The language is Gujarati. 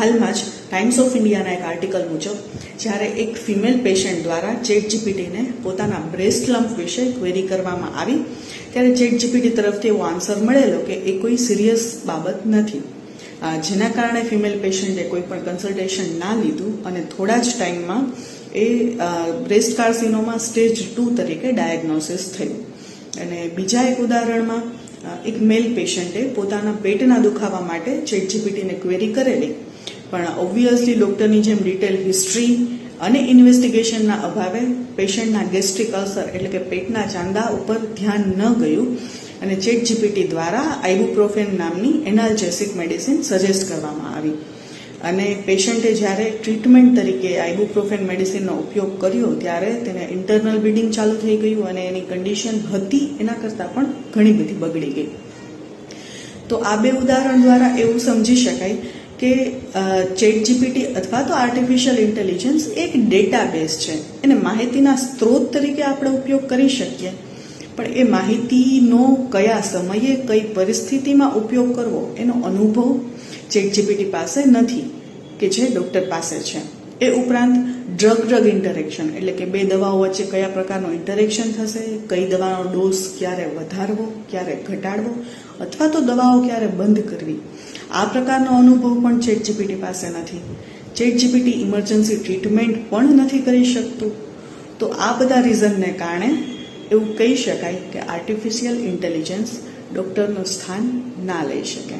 હાલમાં જ ટાઈમ્સ ઓફ ઇન્ડિયાના એક આર્ટિકલ મુજબ જ્યારે એક ફિમેલ પેશન્ટ દ્વારા ચેટ જીપીટીને પોતાના બ્રેસ્ટ લમ્પ વિશે ક્વેરી કરવામાં આવી ત્યારે ચેટ જીપીટી તરફથી એવો આન્સર મળેલો કે એ કોઈ સિરિયસ બાબત નથી, જેના કારણે ફિમેલ પેશન્ટે કોઈ પણ કન્સલ્ટેશન ના લીધું અને થોડા જ ટાઈમમાં એ બ્રેસ્ટ કાર્સિનોમા સ્ટેજ 2 તરીકે ડાયગ્નોસિસ થયું. અને બીજા એક ઉદાહરણમાં એક મેલ પેશન્ટે પોતાના પેટના દુખાવા માટે ચેટ જીપીટીને ક્વેરી કરેલી, પણ ઓબ્વિયસલી ડૉક્ટરની જેમ ડિટેલ હિસ્ટ્રી અને ઇન્વેસ્ટિગેશનના અભાવે પેશન્ટના ગેસ્ટ્રિક અલ્સર એટલે કે પેટના ચાંદા ઉપર ધ્યાન ન ગયું અને ચેટ જીપીટી દ્વારા આઇબુપ્રોફેન નામની એનાલ્જેસિક મેડિસિન સજેસ્ટ કરવામાં આવી. અને પેશન્ટે જ્યારે ટ્રીટમેન્ટ તરીકે આઇબુપ્રોફેન મેડિસિનનો ઉપયોગ કર્યો ત્યારે તેને ઇન્ટરનલ બ્લીડિંગ ચાલુ થઈ ગયું અને એની કન્ડિશન હતી એના કરતાં પણ ઘણી બધી બગડી ગઈ. તો આ બે ઉદાહરણ દ્વારા એવું સમજી શકાય કે ચેટ જીપીટી અથવા તો આર્ટિફિશિયલ ઇન્ટેલિજન્સ એક ડેટાબેઝ છે. એને માહિતીના સ્ત્રોત તરીકે આપણે ઉપયોગ કરી શકીએ, પણ એ માહિતીનો કયા સમયે કઈ પરિસ્થિતિમાં ઉપયોગ કરવો એનો અનુભવ ચેટ જીપીટી પાસે નથી કે જે ડૉક્ટર પાસે છે. એ ઉપરાંત ડ્રગ ઇન્ટરેક્શન એટલે કે બે દવાઓ વચ્ચે કયા પ્રકારનું ઇન્ટરેક્શન થશે, કઈ દવાનો ડોઝ ક્યારે વધારવો, ક્યારે ઘટાડવો અથવા તો દવાઓ ક્યારે બંધ કરવી, આ પ્રકારનો અનુભવ પણ ચેટ જીપીટી પાસે નથી. ચેટ જીપીટી ઇમરજન્સી ટ્રીટમેન્ટ પણ નથી કરી શકતું. તો આ બધા રીઝનને કારણે એવું કહી શકાય કે આર્ટિફિશિયલ ઇન્ટેલિજન્સ ડૉક્ટરનું સ્થાન ના લઈ શકે.